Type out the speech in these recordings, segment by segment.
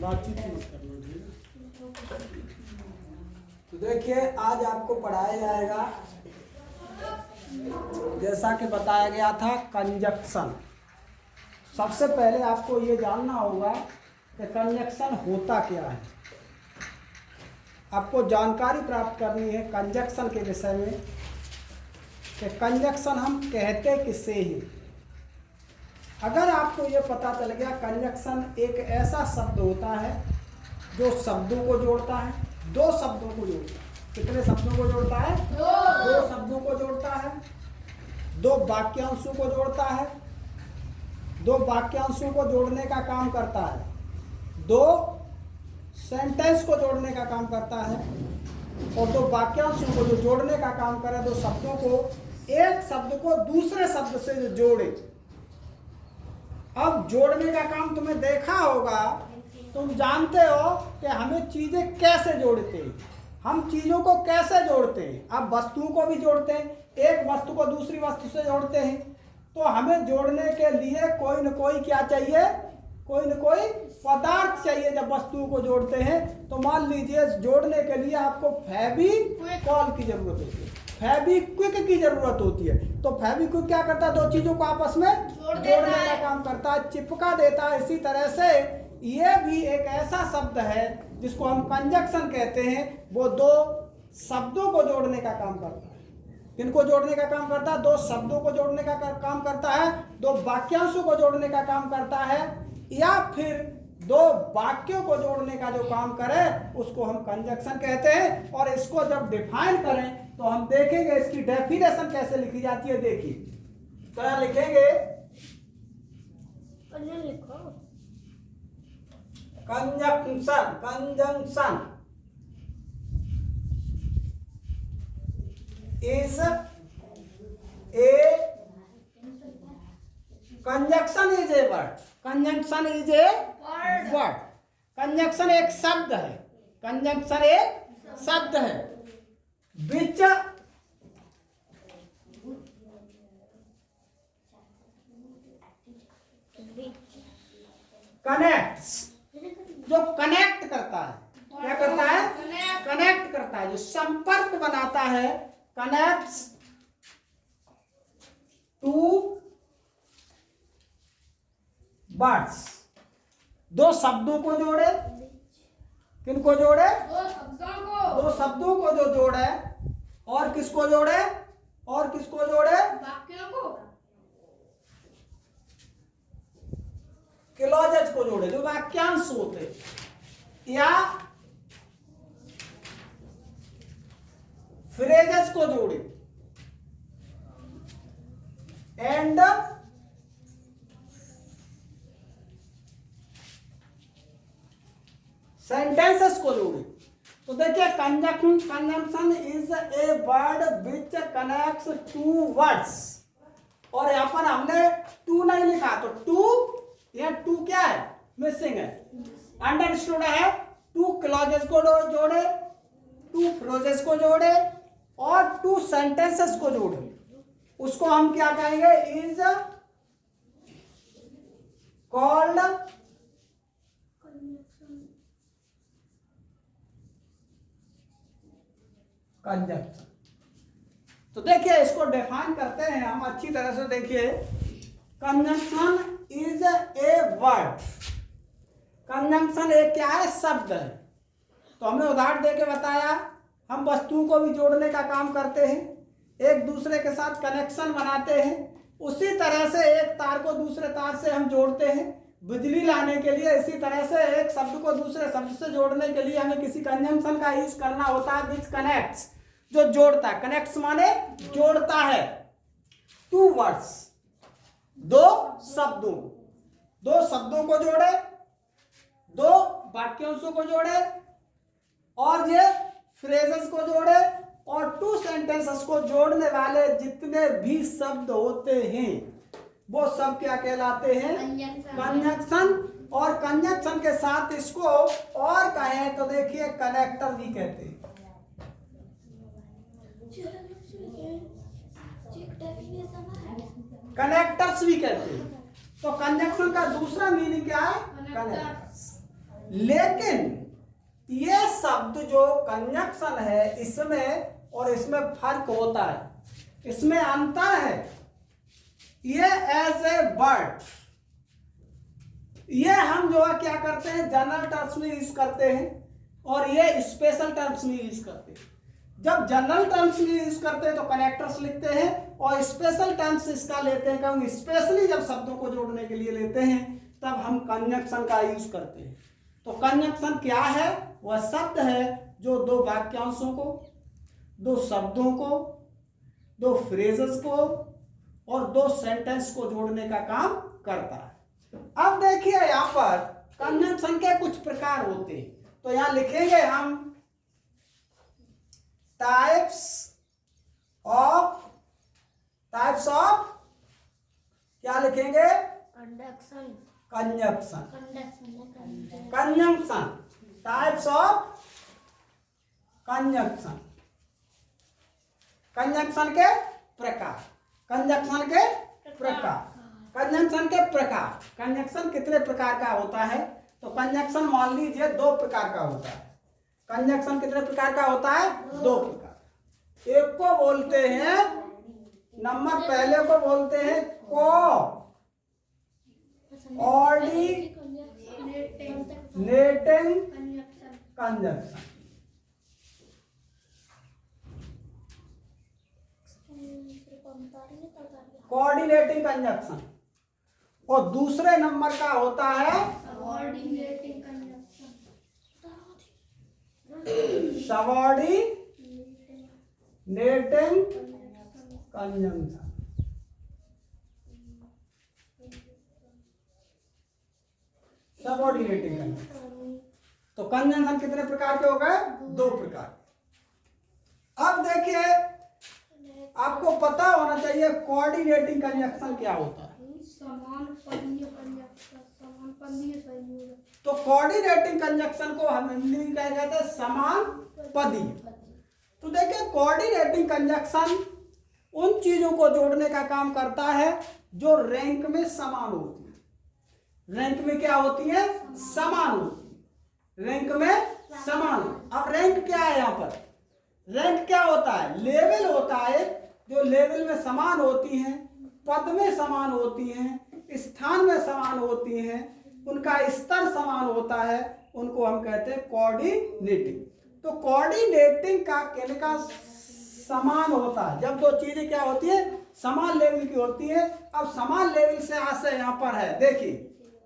बातचीत मत करना, ठीक है। तो देखिए आज आपको पढ़ाया जाएगा, जैसा कि बताया गया था, कंजक्शन। सबसे पहले आपको ये जानना होगा कि कंजक्शन होता क्या है। आपको जानकारी प्राप्त करनी है कंजक्शन के विषय में कि कंजक्शन हम कहते किससे हैं। अगर आपको ये पता चल गया कंजक्शन एक ऐसा शब्द होता है जो शब्दों को जोड़ता है, दो शब्दों को जोड़ता है। कितने शब्दों को जोड़ता है? दो शब्दों को जोड़ता है, दो वाक्यांशों को जोड़ता है, दो वाक्यांशों को जोड़ने का काम करता है, दो सेंटेंस को जोड़ने का काम करता है, और दो वाक्यांशों को जो जोड़ने का काम करे, दो शब्दों को, एक शब्द को दूसरे शब्द से जो जोड़े। अब जोड़ने का काम तुमने देखा होगा, तुम जानते हो कि हमें चीजें कैसे जोड़ते हैं, हम चीजों को कैसे जोड़ते हैं। अब वस्तुओं को भी जोड़ते हैं, एक वस्तु को दूसरी वस्तु से जोड़ते हैं। तो हमें जोड़ने के लिए कोई न कोई क्या चाहिए, कोई न कोई पदार्थ चाहिए। जब वस्तुओं को जोड़ते हैं तो मान लीजिए जोड़ने के लिए आपको फेविकॉल की जरूरत होती है, फेविक्विक की जरूरत होती है। तो फेविक्विक क्या करता है, दो चीजों को आपस में जोड़ने का काम करता है, चिपका देता है। इसी तरह से ये भी एक ऐसा शब्द है जिसको हम कंजक्शन कहते हैं। वो दो शब्दों को जोड़ने का काम करता है। किनको जोड़ने का काम करता है? दो शब्दों को जोड़ने का काम करता है, दो वाक्यांशों को जोड़ने का काम करता है, या फिर दो वाक्यों को जोड़ने का जो काम करे उसको हम कंजक्शन कहते हैं। और इसको जब डिफाइन करें तो हम देखेंगे इसकी डेफिनेशन कैसे लिखी जाती है। देखिए क्या लिखेंगे, conjunction. Conjunction is a conjunction is a word. Conjunction is a word. Conjunction एक शब्द है, कंजंक्शन एक शब्द है, which connects, जो कनेक्ट करता है। क्या करता है? कनेक्ट करता है, जो संपर्क बनाता है। कनेक्ट्स टू वर्ड्स, दो शब्दों को जोड़े। किनको जोड़े? दो शब्दों को जो जोड़े। और किसको जोड़े? और किसको जोड़े? वाक्यों को, क्लॉजेज को जोड़े, जो वाक्यांश होते, या फ्रेजेस को जोड़े, एंड सेंटेंसेस को जोड़े। तो देखिए conjunction is a word which connects two words. और यहां पर हमने टू नहीं लिखा, तो टू, यह टू क्या है? मिसिंग है। अंडरस्टूड है। टू क्लॉजेस को जोड़े, टू फ्रेजेस को जोड़े, और टू सेंटेंसेस को जोड़े। उसको हम क्या कहेंगे? Is called conjunction. तो देखिए इसको डिफाइन करते हैं हम अच्छी तरह से। देखिए conjunction is a word. Conjunction एक क्या है? शब्द है। तो हमने उदाहरण देके बताया, हम वस्तुओं को भी जोड़ने का काम करते हैं, एक दूसरे के साथ कनेक्शन बनाते हैं। उसी तरह से एक तार को दूसरे तार से हम जोड़ते हैं बिजली लाने के लिए। इसी तरह से एक शब्द को दूसरे शब्द से जोड़ने के लिए हमें किसी कंजंक्शन का यूज करना होता है, विच कनेक्ट्स, जो जोड़ता है। कनेक्ट्स माने जोड़ता है। टू वर्ड्स, दो शब्दों को जोड़े, दो वाक्यांशों को जोड़े, और ये फ्रेजेस को जोड़े, और टू सेंटेंसेस को जोड़ने वाले जितने भी शब्द होते हैं वो सब क्या कहलाते हैं? कंजंक्शन। और कंजंक्शन के साथ इसको और कहें तो देखिए कनेक्टर भी कहते हैं। कनेक्टर्स भी कहते हैं। तो कंजंक्शन का दूसरा मीनिंग क्या है? कनेक्टर्स। लेकिन ये शब्द जो कंजक्शन है इसमें और इसमें फर्क होता है, इसमें अंतर है। ये एज ए वर्ड, ये हम जो है क्या करते हैं जनरल टर्म्स में यूज करते हैं और ये स्पेशल टर्म्स में यूज करते हैं। जब जनरल टर्म्स में यूज करते हैं तो कनेक्टर्स लिखते हैं और स्पेशल टर्म्स इसका लेते हैं, क्योंकि स्पेशली जब शब्दों को जोड़ने के लिए लेते हैं तब हम कंजक्शन का यूज करते हैं। तो कंजक्शन क्या है? वह शब्द है जो दो वाक्यांशों को, दो शब्दों को, दो फ्रेजेस को और दो सेंटेंस को जोड़ने का काम करता है। अब देखिए यहां पर कंजक्शन के कुछ प्रकार होते हैं, तो यहां लिखेंगे हम टाइप्स ऑफ क्या लिखेंगे? Conjunction. Types of conjunction, conjunction के प्रकार, कंजक्शन के प्रकार, कंजक्शन के प्रकार। कंजक्शन कितने प्रकार का होता है? तो कंजक्शन मान लीजिए दो प्रकार का होता है। कंजक्शन कितने प्रकार का होता है? दो प्रकार। एक को बोलते हैं, नंबर पहले को बोलते हैं कोऑर्डिनेटिंग कंजक्शन। Coordinating conjunction. और दूसरे नंबर का होता है सबऑर्डिनेटिंग कंजक्शन। Subordinating conjunction. तो कंजक्शन कितने प्रकार के हो गए? दो प्रकार। अब देखिए आपको पता होना चाहिए कोऑर्डिनेटिंग कंजक्शन क्या होता है। समानुपातीय कंजक्शन, समानुपातीय संयोजन। तो कोऑर्डिनेटिंग कंजक्शन को हम हिंदी में कहा जाता है समानुपाती। तो देखिए कोऑर्डिनेटिंग कंजक्शन उन चीजों को जोड़ने का काम करता है जो रैंक में समान होती है। रैंक में क्या होती है? समान होती है। रैंक में समान। अब रैंक क्या है? यहाँ पर रैंक क्या होता है? लेवल होता है, जो लेवल में समान होती हैं, पद में समान होती हैं, स्थान में समान होती हैं, उनका स्तर समान होता है, उनको हम कहते हैं कोऑर्डिनेटिंग। तो कोऑर्डिनेटिंग का कहने का समान होता है जब दो चीजें क्या होती है? समान लेवल की होती है। अब समान लेवल से आशय यहाँ पर है। देखिए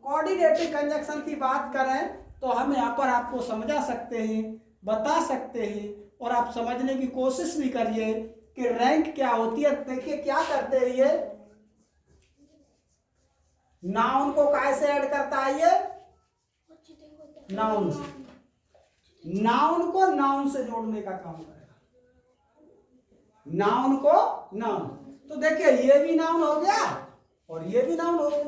कोऑर्डिनेटिंग कंजक्शन की बात करें तो हम यहाँ पर आपको समझा सकते हैं, बता सकते हैं और आप समझने की कोशिश भी करिए कि रैंक क्या होती है। देखिए क्या करते हैं, ये नाउन को कैसे ऐड करता है? ये नाउन से, नाउन को नाउन से जोड़ने का काम करेगा। नाउन को नाउन। तो देखिए ये भी नाउन हो गया और ये भी नाउन हो गया।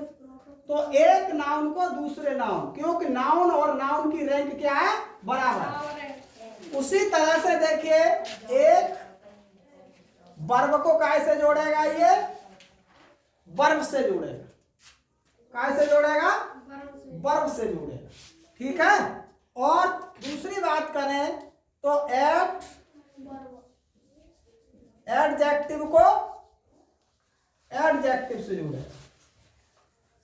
तो एक नाउन को दूसरे नाउन, क्योंकि नाउन और नाउन की रैंक क्या है? बराबर। उसी तरह से देखिए एक वर्ब को कैसे जोड़ेगा? ये वर्ब से जोड़ेगा। कैसे जोड़ेगा? वर्ब से जोड़ेगा। ठीक है। और दूसरी बात करें तो एडजेक्टिव को एडजेक्टिव से जोड़ेगा।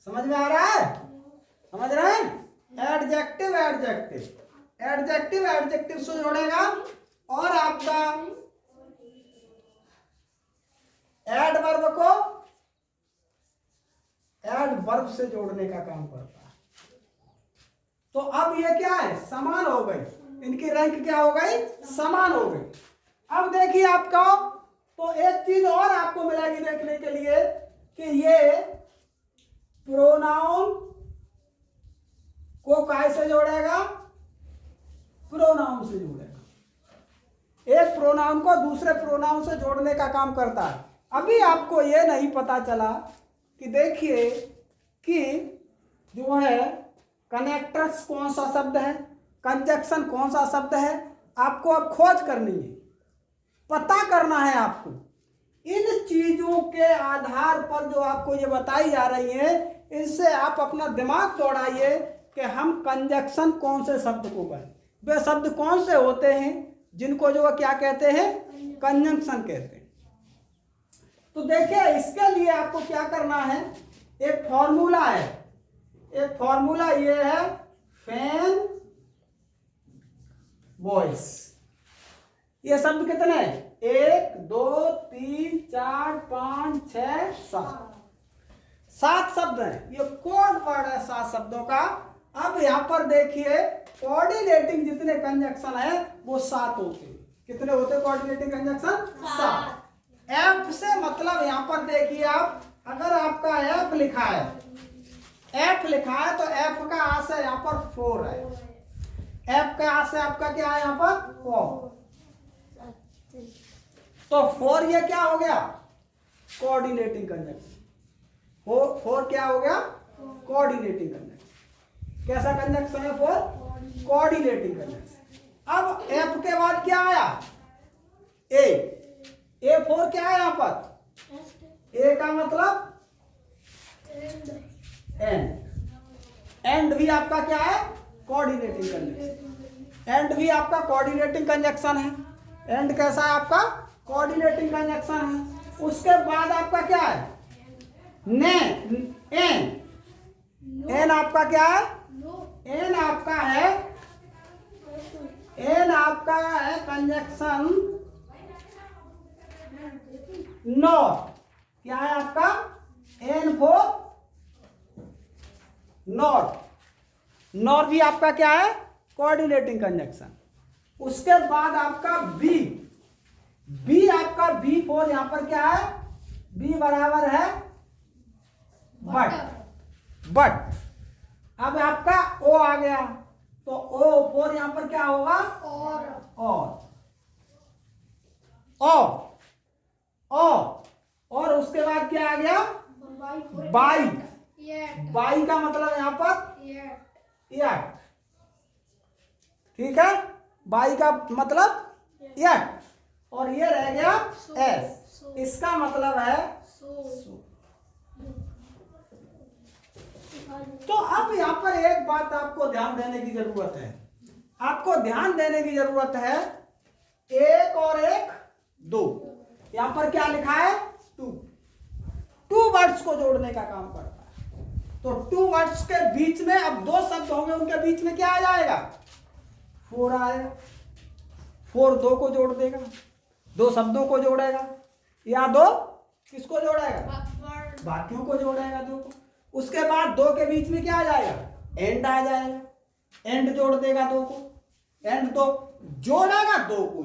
समझ में आ रहा है? समझ रहे हैं? एडजेक्टिव एडजेक्टिव एडजेक्टिव एडजेक्टिव से जोड़ेगा और आपका एडवर्ब को एडवर्ब से जोड़ने का काम करता है। तो अब ये क्या है? समान हो गई, इनकी रैंक क्या हो गई? समान हो गई। अब देखिए आपको तो एक चीज और आपको मिलेगी देखने के लिए कि ये प्रोनाउन को कैसे जोड़ेगा? प्रोनाउन से जोड़ेगा। एक प्रोनाउन को दूसरे प्रोनाउन से जोड़ने का काम करता है। अभी आपको ये नहीं पता चला कि देखिए कि जो है कनेक्टर्स कौन सा शब्द है, कंजक्शन कौन सा शब्द है, आपको अब खोज करनी है, पता करना है आपको। इन चीजों के आधार पर जो आपको ये बताई जा रही है, इनसे आप अपना दिमाग दौड़ाइए कि हम कंजक्शन कौन से शब्द को करें। वे शब्द कौन से होते हैं जिनको जो क्या कहते हैं, कंजंक्शन कहते हैं। तो देखिए इसके लिए आपको क्या करना है, एक फॉर्मूला है, एक फॉर्मूला ये है फैन वॉइस। ये शब्द कितने, 1 2 3 4 5 6 7 शब्द हैं। ये कोड वर्ड है 7 शब्दों का। अब यहां पर देखिए कोऑर्डिनेटिंग जितने कंजक्शन है वो 7 होते हैं। कितने होते हैं कोऑर्डिनेटिंग कंजक्शन, 7। एफ से मतलब यहां पर देखिए आप, अगर आपका एफ लिखा है, एफ लिखा है तो एफ का आशय यहाँ पर 4 है। एफ का आशय आपका क्या है यहाँ पर 4। तो 4 ये क्या हो गया, कोऑर्डिनेटिंग कंजक्शन। 4 क्या हो गया, कोऑर्डिनेटिंग कंजक्शन। कैसा कंजक्शन है 4, कोऑर्डिनेटिंग कंजक्शन। अब एफ के बाद क्या आया, ए 4 क्या है यहाँ पर, ए का मतलब एंड भी आपका क्या है, कोऑर्डिनेटिंग कंजक्शन। एंड भी आपका कोऑर्डिनेटिंग कंजक्शन है। एंड कैसा है आपका, कोऑर्डिनेटिंग कंजक्शन है। उसके बाद आपका क्या है, एन आपका क्या है, एन आपका है, एन आपका है कंजक्शन नॉर। क्या है आपका, एन फॉर नॉट। नॉर भी आपका क्या है, कोऑर्डिनेटिंग कंजक्शन। उसके बाद आपका बी आपका बी फॉर यहां पर क्या है, बी बराबर है बट। अब आपका ओ आ गया तो ओ फॉर यहां पर क्या होगा, और उसके बाद क्या आ गया, बाई का मतलब यहां पर यट। ठीक है, बाई का मतलब यट, और ये रह गया एस, इसका मतलब है सो। तो अब यहां पर एक बात आपको ध्यान देने की जरूरत है, आपको ध्यान देने की जरूरत है, 1 और 1 2। यहां पर क्या लिखा है, 2 वर्ड्स को जोड़ने का काम करता है। तो 2 वर्ड्स के बीच में अब 2 शब्द होंगे, उनके बीच में क्या आ जाएगा, 4 आएगा। 4 2 को जोड़ देगा, 2 शब्दों को जोड़ेगा, या 2 किसको जोड़ेगा, बाकियों को जोड़ेगा 2 को। उसके बाद 2 के बीच में क्या आ जाएगा, एंड आ जाएगा, एंड जोड़ देगा 2 को, एंड 2 जोड़ेगा 2 को।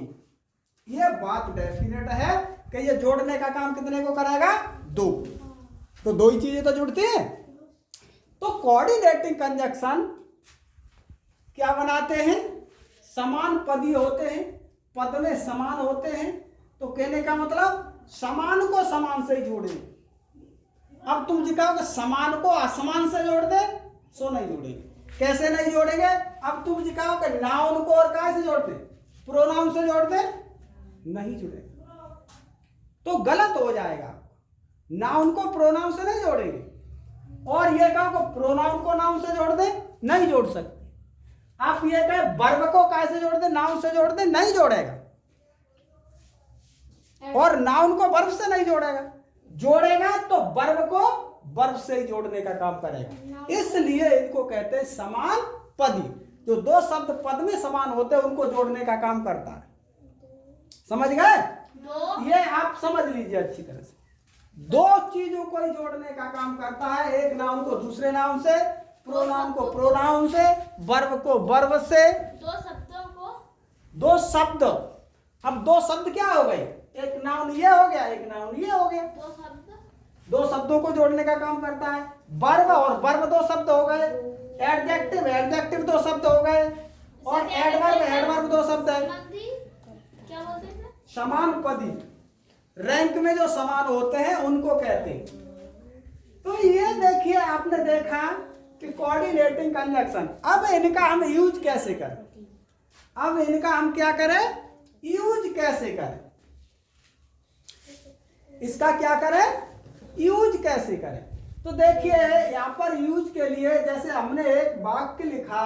ये बात डेफिनेट है कि ये जोड़ने का काम कितने को करेगा, 2। तो 2 ही चीजें तो जुड़ती हैं। तो कोऑर्डिनेटिंग कंजक्शन क्या बनाते हैं, समान पदी होते हैं, पद में समान होते हैं। तो कहने का मतलब समान को समान से ही जोड़ेंगे। अब तुम जी कहोगे समान को असमान से जोड़ दे, सो नहीं जोड़ेंगे। कैसे नहीं जोड़ेंगे, अब तुम जी कहोगे नाउन को और काय से जोड़ते, प्रोनाउन से जोड़ दे, नहीं जुड़ेगा तो गलत हो जाएगा। नाउन को प्रोनाउन से नहीं जोड़ेंगे, और ये कहो प्रोनाउन को नाउन से जोड़ दे, नहीं जोड़ सकते। आप ये कहे वर्ब को काय से जोड़ दे, नाउन से जोड़ दे, नहीं जोड़ेगा। और नाउन को वर्ब से नहीं जोड़ेगा, जोड़ेगा तो वर्ब को वर्ब से ही जोड़ने का काम करेगा। इसलिए इनको कहते हैं समान पदी। जो 2 शब्द पद में समान होते हैं उनको जोड़ने का काम करता है। समझ गए, ये आप समझ लीजिए अच्छी तरह से। 2 चीजों को ही जोड़ने का काम करता है, एक नाउन को दूसरे नाउन से, प्रोनाउन को प्रोनाउन से, वर्ब को वर्ब से। 2 शब्दों को 2 शब्द, अब 2 शब्द क्या हो गए, एक नाउन ये हो गया, एक नाउन ये हो गया। 2 शब्दों को जोड़ने का काम करता है। वर्ब और वर्ब 2 शब्द हो गए, एडजेक्टिव एडजेक्टिव 2 शब्द हो गए, और एडवर्ब 2 शब्द है। क्या बोलते हैं, समान पदी। रैंक में जो समान होते हैं उनको कहते हैं। तो ये देखिए, आपने देखा कि कोऑर्डिनेटिंग कंजक्शन। अब इनका हम यूज कैसे करें, अब इनका हम क्या करें, यूज कैसे करें, इसका क्या करें, यूज कैसे करें। तो देखिए यहाँ पर यूज के लिए जैसे हमने एक वाक्य लिखा,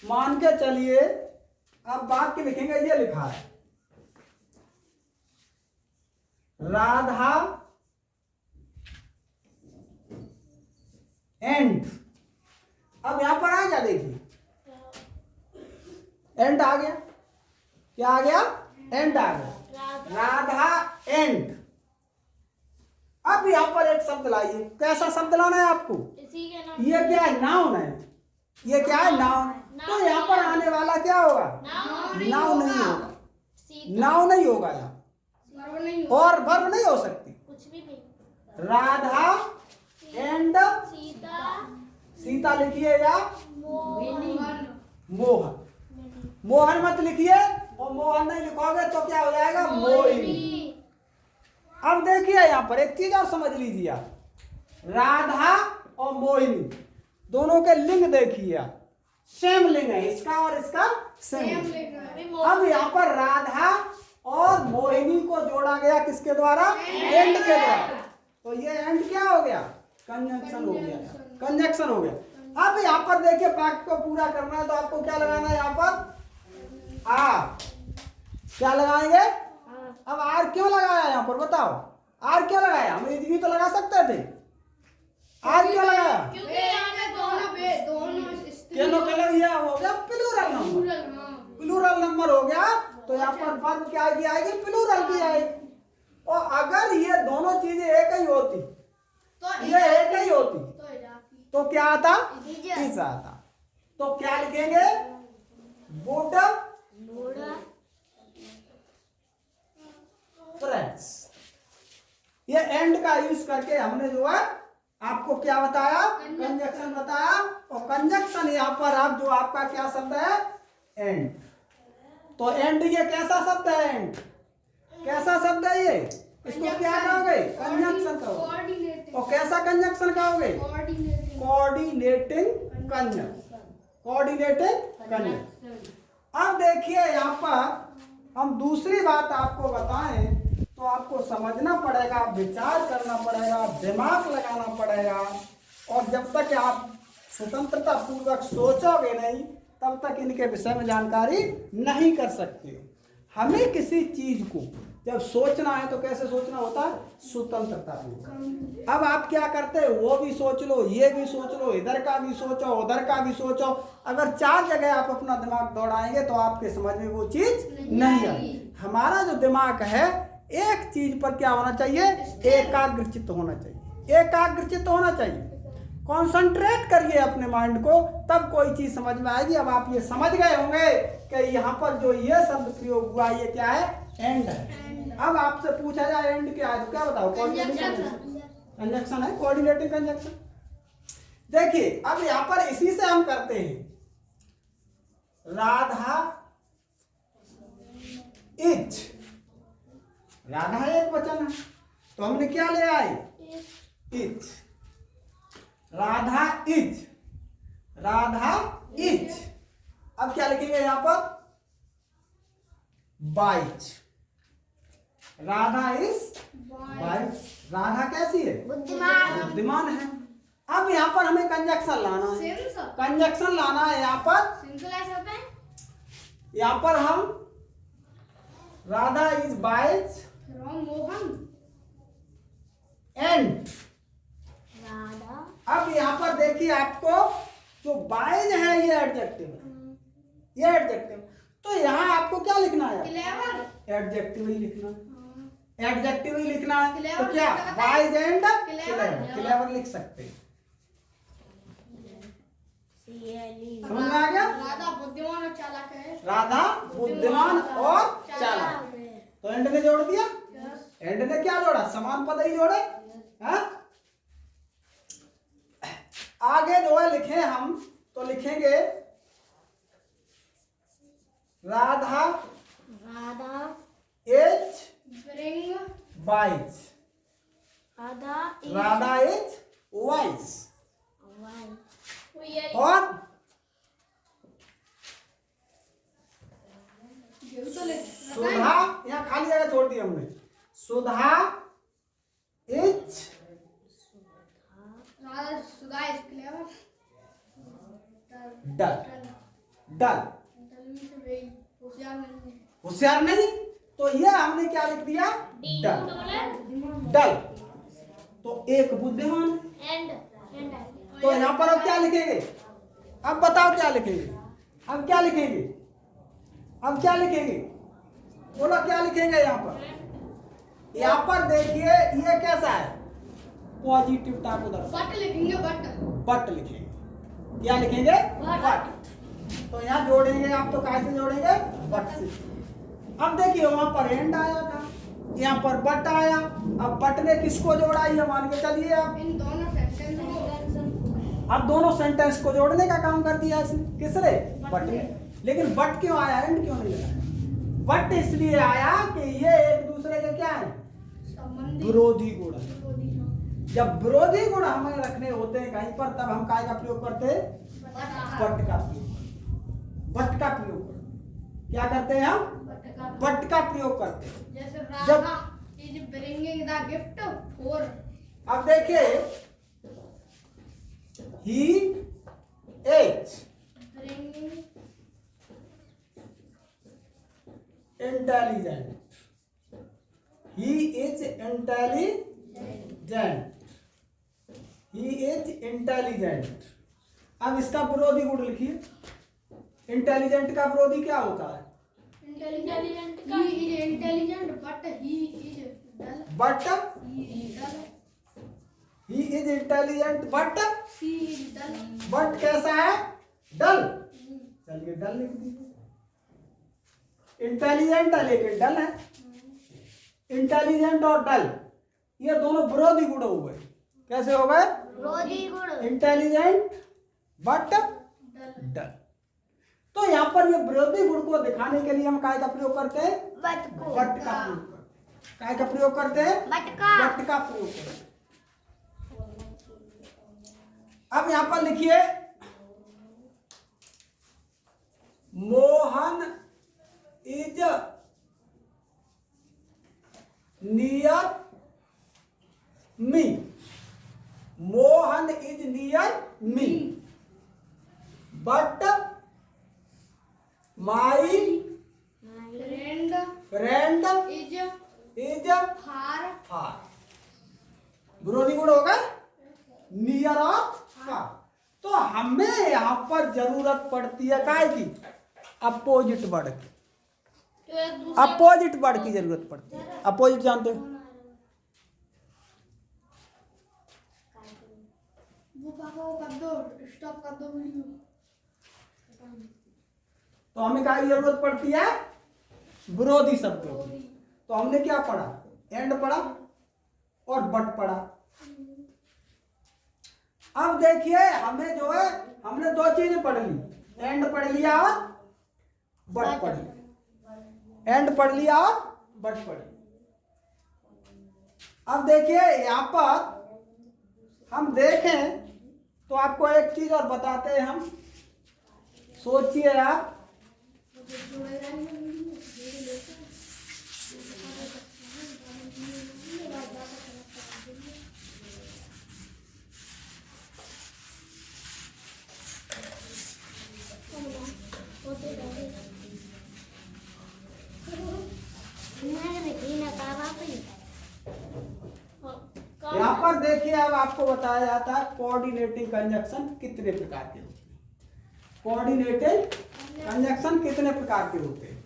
मान के चलिए अब वाक्य लिखेंगे, ये लिखा है राधा एंड। अब यहां पर आ गया, देखिए एंड आ गया, क्या आ गया? एंड आ गया, राधा एंड। अब यहां पर एक शब्द लाइए, कैसा शब्द लाना है आपको? इसी के नाम ये क्या है? नाउन है। ये क्या है? नाउन। तो यहाँ पर आने वाला क्या होगा? नाउन नहीं होगा, नाउन नहीं होगा यहाँ, और वर्ब नहीं हो सकती, कुछ भी नहीं। राधा एंड सीता सीता लिखिए या मोहन। मोहन। मोहन मत लिखिए, और मोहन नहीं लिखोगे तो क्या हो जाएगा? मोहिनी। अब देखिए यहाँ पर एक चीज और समझ लीजिए आप, राधा और मोहिनी दोनों के लिंग देखिए आप, सेम लिंग है, इसका और इसका सेम। अब यहाँ पर राधा और मोहिनी को जोड़ा गया किसके द्वारा? एंड के द्वारा। तो ये एंड क्या हो गया? कंजंक्शन हो गया, कंजंक्शन हो गया। अब यहाँ पर देखिए वाक्य को पूरा करना है तो आपको क्या लगाना है? यहाँ पर आर। क्या लगाएंगे? अब आर क्यों लगाया यहाँ पर बताओ? आर क्यों लगाया? हम इज भी तो लगा सकते थे, आर क्यों लगाया? क्योंकि यहाँ पे दोनों कलर ये हो गया प्लूरल नंबर, प्लूरल नंबर हो गया। तो यहाँ पर वर्ब क्या की आएगी? प्लूरल की आएगी। और अगर ये दोनों चीजें एक ही होती, ये एक ही होती तो क्या आता? इस आता। तो क्या लिखेंगे? Would friends. ये एंड का यूज करके हमने जो है आपको क्या बताया? कंजक्शन बताया। और कंजक्शन यहाँ पर आप जो आपका क्या शब्द है? एंड। तो एंड ये कैसा शब्द है? एंड कैसा शब्द है ये? इसको क्या कहोगे? कंजक्शन कहोगे। और कैसा कंजक्शन कहोगे? Coordinating conjunction, coordinating conjunction. अब देखिए यहाँ पर हम दूसरी बात आपको बताएं तो आपको समझना पड़ेगा, विचार करना पड़ेगा, दिमाग लगाना पड़ेगा। और जब तक आप स्वतंत्रता पूर्वक सोचोगे नहीं तब तक इनके विषय में जानकारी नहीं कर सकते। हमें किसी चीज को जब सोचना है तो कैसे सोचना होता है? स्वतंत्रता पूर्वक। अब आप क्या करते हैं? वो भी सोच लो, ये भी सोच लो, इधर का भी सोचो, उधर का भी सोचो। अगर 4 जगह आप अपना दिमाग दौड़ाएंगे तो आपके समझ में वो चीज नहीं आएगी। हमारा जो दिमाग है एक चीज पर क्या होना चाहिए? एकाग्रचित्त होना चाहिए, एकाग्रचित्त होना चाहिए। कॉन्सेंट्रेट करिए अपने माइंड को, तब कोई चीज समझ में आएगी। अब आप ये समझ गए होंगे कि यहाँ पर जो ये शब्द प्रयोग हुआ ये क्या है? एंड है। अब आपसे पूछा जाए एंड क्या है तो क्या बताओ? कंजक्शन है, कोऑर्डिनेटिंग कंजक्शन। देखिए अब यहाँ पर इसी से हम करते हैं, राधा इज। राधा एक वचन है तो हमने क्या ले आए? Is. Radha is, Radha is. अब क्या लिखेंगे यहाँ पर? Wise. Radha is wise. Radha कैसी है? बुद्धिमान, बुद्धिमान है। अब यहाँ पर हमें कंजक्शन लाना है, कंजक्शन लाना है। यहाँ पर यहाँ पर हम राधा इज वाइज एंड। अब यहाँ पर देखिए आपको जो वाइज है ये एडजेक्टिव है, ये एडजेक्टिव। तो यहाँ आपको क्या लिखना है? एडजेक्टिव ही लिखना है, एडजेक्टिव ही लिखना है। तो क्या? वाइज एंड क्लेवर, क्लेवर लिख सकते हैं। समझ में आ गया? राधा बुद्धिमान और चालाक है। राधा बुद्धिमान और चालाक। तो एंड ने जोड़ दिया, एंड ने क्या जोड़ा? समान पद ही जोड़े। हाँ? आगे जो है लिखे हम तो लिखेंगे Radha is wise, Radha is wise. और सुधा, यहाँ खाली जगह छोड़ दी हमने, सुधा इज क्या है? डल डल डल में से वही होशियार नहीं है। होशियार नहीं, तो ये हमने क्या लिख दिया? डल डल। तो एक बुद्धिमान। तो यहाँ पर अब क्या लिखेंगे? अब बताओ क्या लिखेंगे? अब क्या लिखेंगे? अब क्या लिखेंगे? बोलो क्या लिखेंगे यहाँ पर? यहाँ पर देखिए ये कैसा है? पॉजिटिवता को दर्शाता बट लिखेंगे बट। है। बट लिखेंगे। क्या लिखेंगे? बट। तो यहाँ जोड़ेंगे आप, तो कैसे जोड़ेंगे? बट से। अब देखिए वहां पर एंड आया था, यहाँ पर बट आया। अब बट ने किसको जोड़ा ये मान के चलिए आप। इन दोनों सेंटेंस को अब दोनों सेंटेंस को जोड़ने का काम कर दिया इसने। किसने? बट ने। लेकिन बट क्यों आया? एंड क्यों नहीं लगाया? बट इसलिए आया कि ये एक दूसरे के क्या है? संबंधी विरोधी गुण है। विरोधी जब विरोधी गुण हमें रखने होते हैं कहीं पर, तब हम काय का प्रयोग करते हैं? बट का प्रयोग। बट का प्रयोग करते। क्या करते हैं हम? बट का प्रयोग करते हैं। जैसे जब- Radha is bringing the gift for. अब देखिए he is bringing intelligent. He is intelligent. He is intelligent. अब इसका विरोधी गुण लिखिए। इंटेलिजेंट का विरोधी क्या होता है? इंटेलिजेंट का he is intelligent but he is dull. But he is dull. He is intelligent but she is dull. But कैसा है? डल। चलिए डल लिख दीजिए। इंटेलिजेंट है लेकिन डल है। इंटेलिजेंट और डल ये दोनों विरोधी गुण हो गए। कैसे हो गए? विरोधी गुण। इंटेलिजेंट बट डल डल। तो यहाँ पर ये विरोधी गुण को दिखाने के लिए हम काय का प्रयोग करते हैं? बट को। बट का प्रयोग करते हैं। काय का प्रयोग करते हैं? बट का। बट का प्रयोग करते हैं। अब यहाँ पर लिखिए Mohan is near me. Mohan is near me but my friend friend is is far. Far. विरोधी गुण होगा नियर और फार। तो हमें यहाँ पर जरूरत पड़ती है काय की? अपोजिट वर्ड की। तो एक दूसरे अपोजिट वर्ड की जरूरत पड़ती है। अपोजिट जानते हो? वो पापा वो कर दो, स्टॉप कर दो वीडियो। तो हमें क्या की जरूरत पड़ती है? विरोधी शब्दों की। तो हमने क्या पढ़ा? एंड पढ़ा और बट पढ़ा। अब देखिए हमें जो है हमने दो चीजें पढ़ ली। एंड पढ़ लिया और बट पढ़ लिया। एंड पढ़ लिया और बट पढ़ लिया। अब देखिए यहाँ पर हम देखें तो आपको एक चीज और बताते हैं हम। सोचिए आप, यहाँ पर देखिए अब आपको बताया जाता है कोऑर्डिनेटिंग कंजक्शन कितने प्रकार के होते हैं। कोऑर्डिनेटिंग कंजक्शन कितने प्रकार के होते हैं?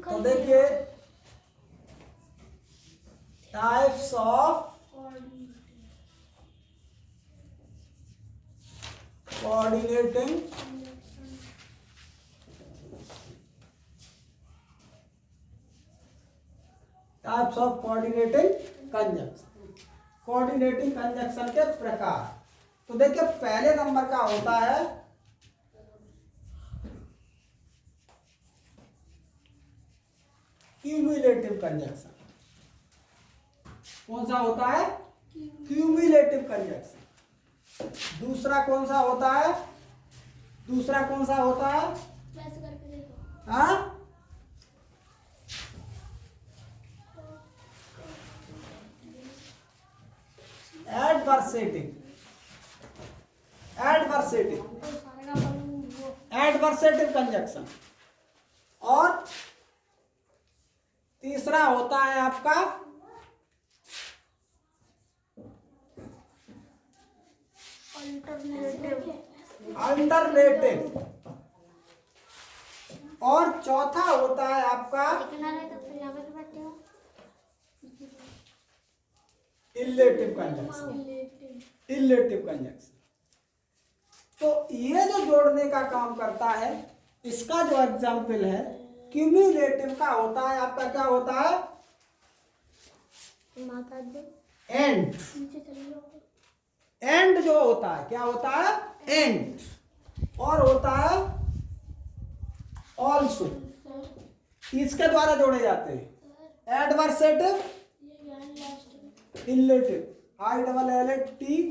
तो देखिए types of coordinating types of coordinating conjunction. Coordinating conjunction के प्रकार। तो देखिए पहले नंबर का होता है क्यूमुलेटिव कंजक्शन। कौन सा होता है? Cumulative conjunction. दूसरा कौन सा होता है? दूसरा कौन सा होता है? कैसे करके देखो। हाँ, एडवर्सेटिव। एडवर्सेटिव, सारे का वो एडवर्सेटिव कंजक्शन। और तीसरा होता है आपका अल्टरनेटिव, और चौथा होता है आपका इलेटिव कंजक्शन, इलेटिव कंजक्शन। तो ये जो जोड़ने का काम करता है, इसका जो एग्जाम्पल है क्यूमुलेटिव का होता है आपका, क्या होता है, एंड। एंड जो होता है क्या होता है, एंड। और होता है ऑल्सो, इसके द्वारा जोड़े जाते हैं एडवर्सेटिव, इलेटिव, ILLATIVE।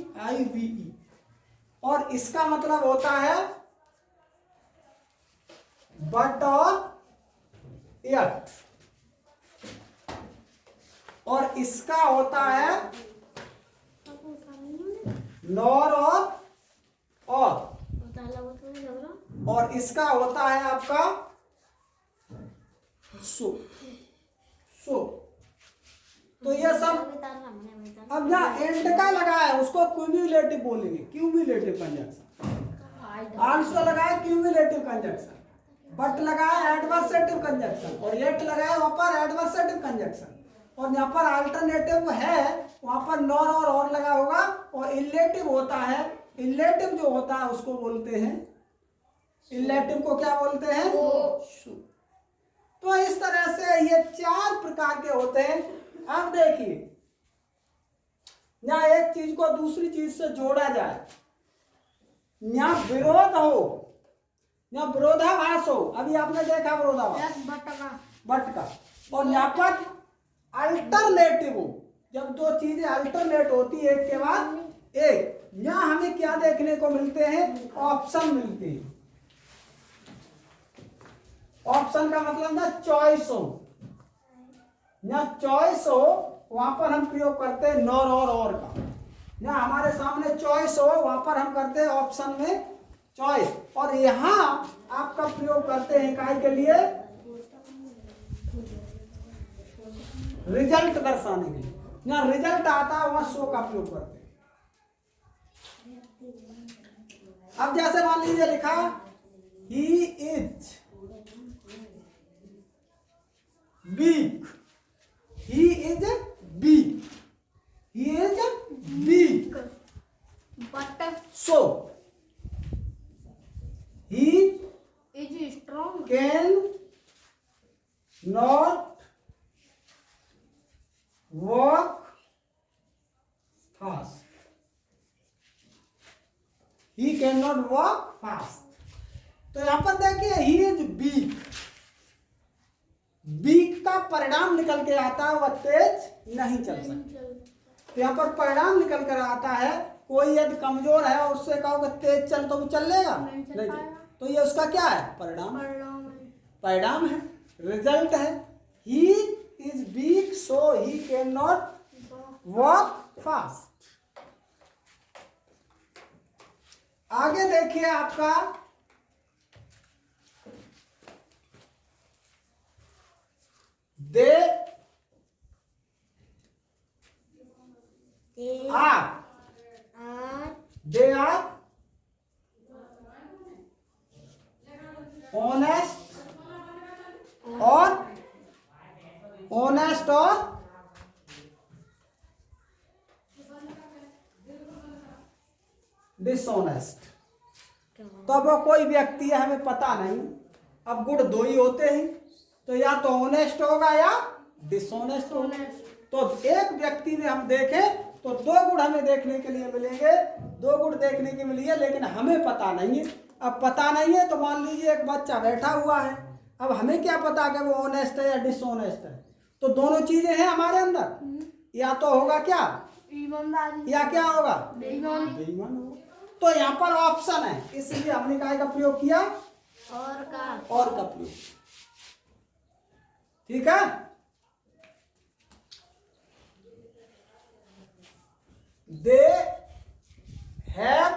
और इसका मतलब होता है बट और यट, और इसका होता है नॉर और इसका होता है आपका सो। तो ये सब, अब जहाँ एंड का लगा है उसको क्यूमुलेटिव बोलेंगे, क्यूमुलेटिव कंजक्शन। आल्सो लगा है क्यूमुलेटिव कंजक्शन, बट लगा है एडवर्सेटिव कंजक्शन, और येट लगा है वहां पर एडवर्सेटिव कंजक्शन। और यहाँ पर अल्टरनेटिव है वहां पर नॉर और लगा होगा। और इलेटिव होता है, इलेटिव जो होता है उसको बोलते हैं, इलेटिव को क्या बोलते हैं, सो। तो इस तरह से ये 4 प्रकार के होते हैं। अब देखिए, यहाँ एक चीज को दूसरी चीज से जोड़ा जाए, यहाँ विरोध हो, यहाँ विरोधाभास हो, अभी आपने देखा विरोधाभास बट का, और यहाँ पर अल्टरनेटिव हो, जब दो चीजें अल्टरनेट होती है एक के बाद एक, यहाँ हमें क्या देखने को मिलते हैं, ऑप्शन मिलते हैं। ऑप्शन का मतलब ना चॉइस हो, यहाँ चॉइस हो वहां पर हम प्रयोग करते हैं नॉर और का। यहाँ हमारे सामने चॉइस हो वहां पर हम करते हैं ऑप्शन में चॉइस, और यहाँ आपका प्रयोग करते हैं काय के लिए, रिजल्ट दर्शाने के लिए। यहाँ रिजल्ट आता है वहां सो का प्रयोग करते हैं। अब जैसे मान लीजिए लिखा ही is week, he is weak, he is weak, but so he is strong, can not walk fast, he cannot walk fast। तो यहां पर देखिए he is weak, वीक का परिणाम निकल के आता है वह तेज नहीं चल सकता। तो यहाँ पर परिणाम निकल कर आता है, कोई यदि कमजोर है और उससे कहोगे तेज चल तो वो चल लेगा नहीं। तो ये उसका क्या है, परिणाम, परिणाम है, रिजल्ट है। He is weak so he can not walk fast. आगे देखिए आपका they are, they are honest और डिसऑनेस्ट। तो अब वो कोई व्यक्ति है हमें पता नहीं, अब गुण दो ही होते हैं, तो या तो ऑनेस्ट होगा या डिसऑनेस्ट होगा। तो एक व्यक्ति में हम देखें तो 2 गुण हमें देखने के लिए मिलेंगे, 2 गुण देखने के लिए, लेकिन हमें पता नहीं है। अब पता नहीं है तो मान लीजिए एक बच्चा बैठा हुआ है, अब हमें क्या पता कि वो ऑनेस्ट है या डिसऑनेस्ट है। तो दोनों चीजें हैं हमारे अंदर, या तो होगा क्या ईमानदारी या क्या होगा बेईमान होगा। तो यहाँ पर ऑप्शन है, इसलिए हमने काय का प्रयोग किया, और का प्रयोग। ठीक है, they have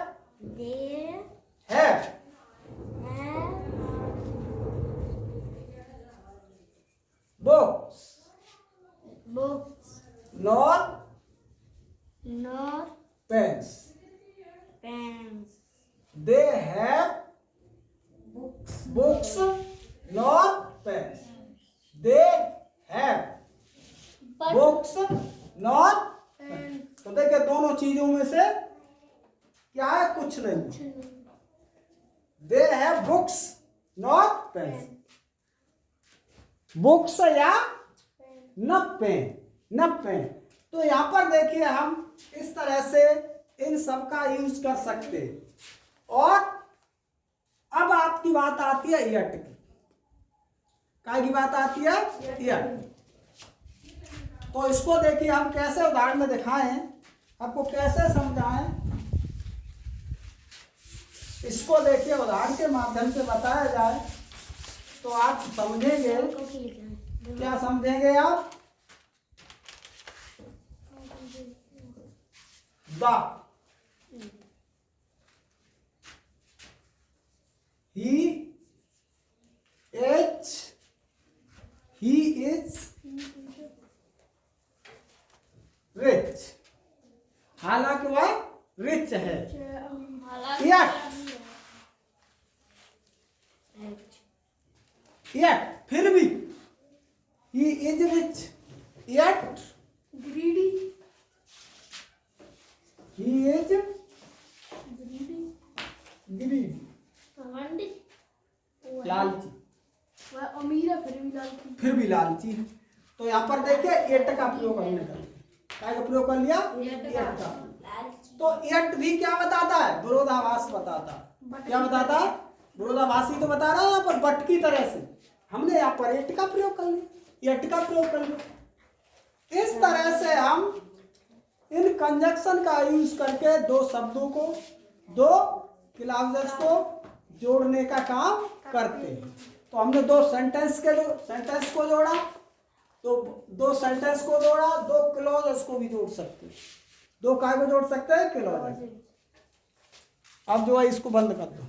Pens. They have books, not pens. They have But books, not and तो देखिए दोनों चीजों में से क्या है, कुछ नहीं। They have books not pen. Books या न पेन। तो यहाँ पर देखिए हम इस तरह से इन सब का यूज कर सकते। और अब आपकी बात आती है यट की। क्या की बात आती है? यट। तो इसको देखिए हम कैसे उदाहरण में दिखाएं, आपको कैसे समझाएं, इसको देखिए उदाहरण के माध्यम से बताया जाए तो आप समझेंगे। क्या समझेंगे आप? The he is rich. हालांकि वह रिच है। yet फिर भी he is rich yet greedy. he is greedy लालची। वह अमीर है फिर भी लालची है। तो यहाँ पर देखिए एट का प्रयोग हमने कर लिया। क्या का प्रयोग कर लिया? एट का। तो एट भी क्या बताता है? विरोधाभास बताता है। क्या बताता है? विरोधाभासी तो बता रहा है यहाँ पर, बट की तरह से हमने यहाँ पर एट का प्रयोग कर लिया, एट का प्रयोग कर लिया। इस तरह से हम इन कंजक्शन का यूज करके दो शब्दों को, दो क्लॉजेस को जोड़ने का काम करते हैं। तो हमने दो सेंटेंस को जोड़ा, तो दो सेंटेंस को जोड़ा, दो क्लॉजेस को भी जोड़ सकते हैं। दो काय को जोड़ सकते हैं? क्लॉजेस। अब जो है इसको बंद कर दो।